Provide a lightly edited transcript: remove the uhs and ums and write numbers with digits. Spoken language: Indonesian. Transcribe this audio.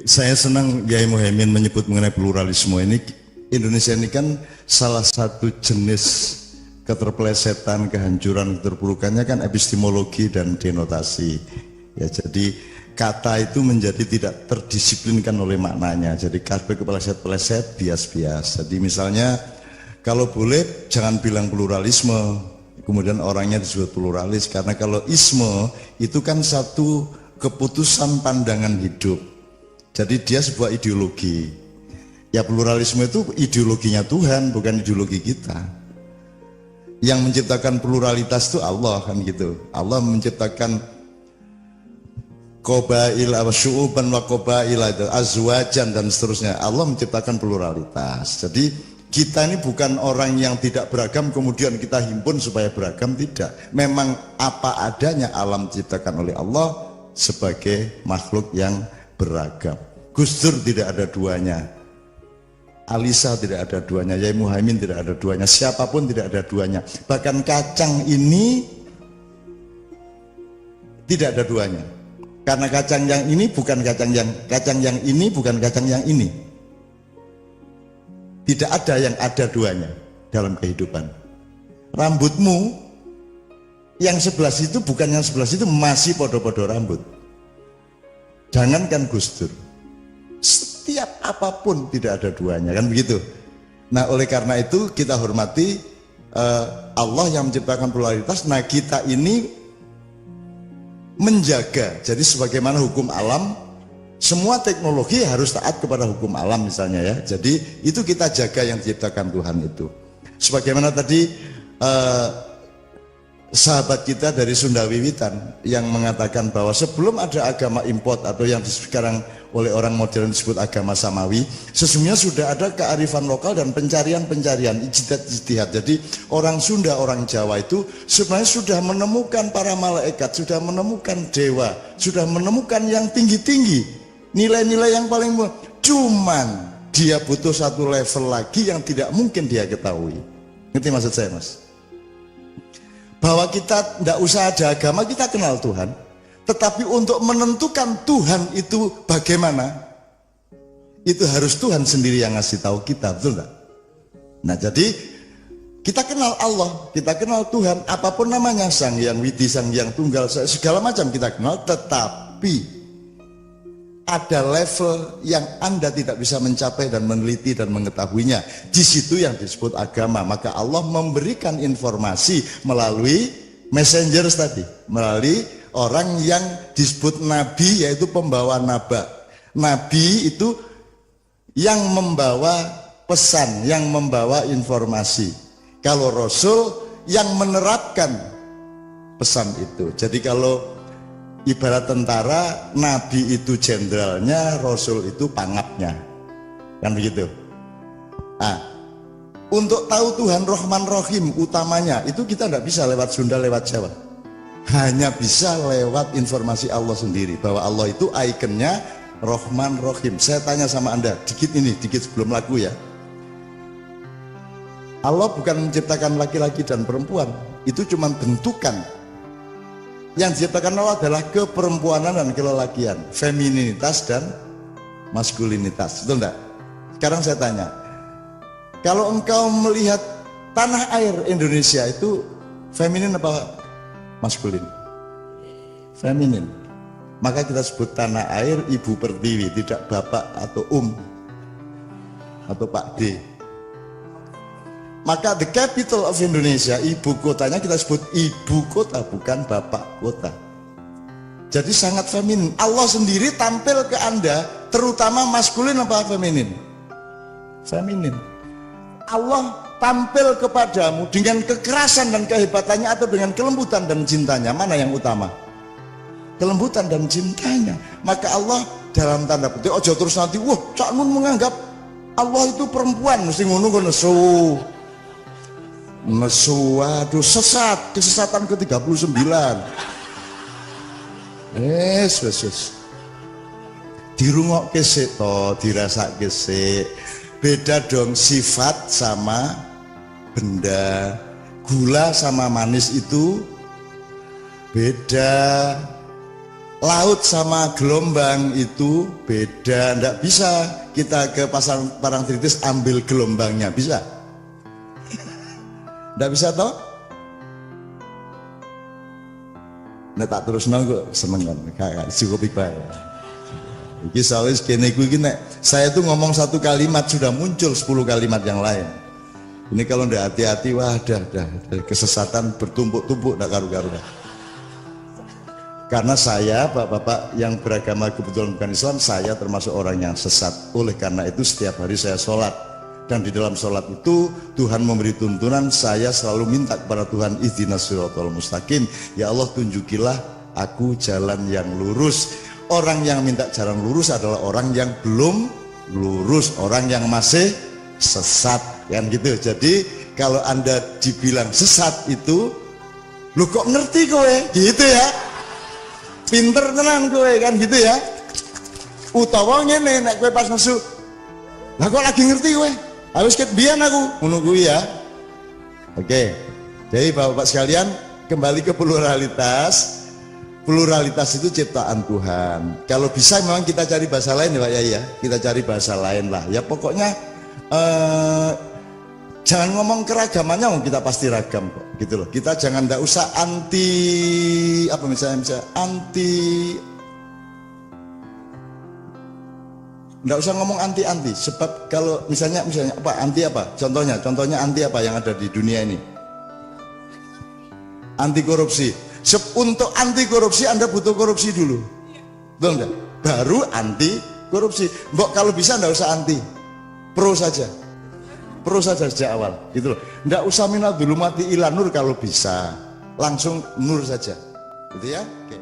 Saya senang Yai Muhaimin menyebut mengenai pluralisme ini. Indonesia ini kan salah satu jenis keterpelesetan, kehancuran, keterpurukannya kan epistemologi dan denotasi. Ya, jadi kata itu menjadi tidak terdisiplinkan oleh maknanya. Jadi kabeh kepeleset-peleset, bias-bias. Jadi misalnya kalau boleh jangan bilang pluralisme, kemudian orangnya disebut pluralis, karena kalau isme itu kan satu keputusan pandangan hidup. Jadi dia sebuah ideologi. Ya pluralisme itu ideologinya Tuhan, bukan ideologi kita. Yang menciptakan pluralitas itu Allah, kan gitu. Allah menciptakan qabail wa syu'uban wa qabail, azwajan dan seterusnya. Allah menciptakan pluralitas. Jadi kita ini bukan orang yang tidak beragam kemudian kita himpun supaya beragam, tidak. Memang apa adanya alam diciptakan oleh Allah sebagai makhluk yang beragam. Gus Dur tidak ada duanya, Alisa tidak ada duanya, Yai Muhaimin tidak ada duanya, siapapun tidak ada duanya. Bahkan kacang ini tidak ada duanya, karena kacang yang ini bukan kacang yang ini bukan kacang yang ini. Tidak ada yang ada duanya dalam kehidupan. Rambutmu yang sebelah situ bukan yang sebelah situ, masih podo-podo rambut. Jangankan Gus Dur, setiap apapun tidak ada duanya, kan begitu. Nah oleh karena itu kita hormati Allah yang menciptakan pluralitas. Nah kita ini menjaga, jadi sebagaimana hukum alam, semua teknologi harus taat kepada hukum alam misalnya ya. Jadi itu kita jaga yang diciptakan Tuhan itu. Sebagaimana tadi sahabat kita dari Sunda Wiwitan yang mengatakan bahwa sebelum ada agama import atau yang sekarang oleh orang modern disebut agama samawi, sesungguhnya sudah ada kearifan lokal dan pencarian-pencarian ijtihad. Jadi orang Sunda, orang Jawa itu sebenarnya sudah menemukan para malaikat, sudah menemukan dewa, sudah menemukan yang tinggi-tinggi, nilai-nilai yang paling mulia. Cuman dia butuh satu level lagi yang tidak mungkin dia ketahui. Ngerti maksud saya, Mas? Bahwa kita tidak usah ada agama, kita kenal Tuhan. Tetapi untuk menentukan Tuhan itu bagaimana, itu harus Tuhan sendiri yang ngasih tahu kita, betul enggak? Nah jadi kita kenal Allah, kita kenal Tuhan, apapun namanya, Sang Hyang Widi, Sang Hyang Tunggal, segala macam kita kenal. Tetapi ada level yang Anda tidak bisa mencapai dan meneliti dan mengetahuinya. Di situ yang disebut agama. Maka Allah memberikan informasi melalui messenger tadi, melalui orang yang disebut nabi, yaitu pembawa naba. Nabi itu yang membawa pesan, yang membawa informasi. Kalau rasul yang menerapkan pesan itu. Jadi kalau ibarat tentara, nabi itu jenderalnya, rasul itu pangapnya, kan begitu. Nah, untuk tahu Tuhan Rahman Rahim utamanya itu kita tidak bisa lewat Sunda, lewat Jawa, hanya bisa lewat informasi Allah sendiri, bahwa Allah itu ikonnya Rahman Rahim. Saya tanya sama Anda dikit sebelum lagu ya. Allah bukan menciptakan laki-laki dan perempuan, itu cuma bentukan. Yang diciptakan Allah adalah keperempuanan dan kelelakian, femininitas dan maskulinitas, betul enggak? Sekarang saya tanya, kalau engkau melihat tanah air Indonesia itu feminin apa maskulin? Feminin. Maka kita sebut tanah air Ibu Pertiwi, tidak Bapak atau atau Pak D. Maka the capital of Indonesia, ibu kotanya kita sebut ibu kota, bukan bapak kota. Jadi sangat feminin. Allah sendiri tampil ke Anda, terutama maskulin apa feminin? Feminin. Allah tampil kepadamu dengan kekerasan dan kehebatannya atau dengan kelembutan dan cintanya, mana yang utama? Kelembutan dan cintanya. Maka Allah dalam tanda petik, ojo terus nanti, wah Cak Nun menganggap Allah itu perempuan, mesti ngono kok nesu, aduh sesat, kesesatan ke-39. Yes. Dirungokke sik to, dirasakke sik. Beda dong sifat sama benda. Gula sama manis itu beda. Laut sama gelombang itu beda. Nggak bisa kita ke pasar Parangtritis ambil gelombangnya, bisa? Nggak bisa toh? Nah tak terus nunggu seneng kan, kakak cukup ikhlas. Iki sawis kene ku iki nek saya tuh ngomong satu kalimat sudah muncul 10 kalimat yang lain. Ini kalau ndak hati-hati wah dah kesesatan bertumpuk-tumpuk ndak karu-karuan. Karena saya bapak-bapak yang beragama kebetulan bukan Islam, saya termasuk orang yang sesat. Oleh karena itu setiap hari saya sholat, dan di dalam sholat itu Tuhan memberi tuntunan, saya selalu minta kepada Tuhan, ihdinas siratal mustaqim, ya Allah tunjukilah aku jalan yang lurus. Orang yang minta jalan lurus adalah orang yang belum lurus, orang yang masih sesat, kan gitu. Jadi kalau Anda dibilang sesat itu, lu kok ngerti kowe, gitu ya, pinter tenan kowe, kan gitu ya. Utawa ngene, nek kowe pas nesu, lah kok lagi ngerti kowe, habis ket biyen aku menunggu ya. Oke, jadi bapak-bapak sekalian, kembali ke pluralitas. Pluralitas itu ciptaan Tuhan. Kalau bisa memang kita cari bahasa lain ya Pak ya, kita cari bahasa lain lah. Ya pokoknya jangan ngomong keragamannya, kita pasti ragam kok, gitu loh. Kita jangan, ndak usah anti apa misalnya anti, ndak usah ngomong anti-anti. Sebab kalau misalnya apa anti apa? Contohnya anti apa yang ada di dunia ini? Anti korupsi. Untuk anti korupsi Anda butuh korupsi dulu, betul enggak? Baru anti korupsi. Mbok kalau bisa ndak usah anti, pro saja sejak awal, gitu loh. Ndak usah minat dulu mati ilah nur, kalau bisa langsung nur saja, gitu ya. Oke.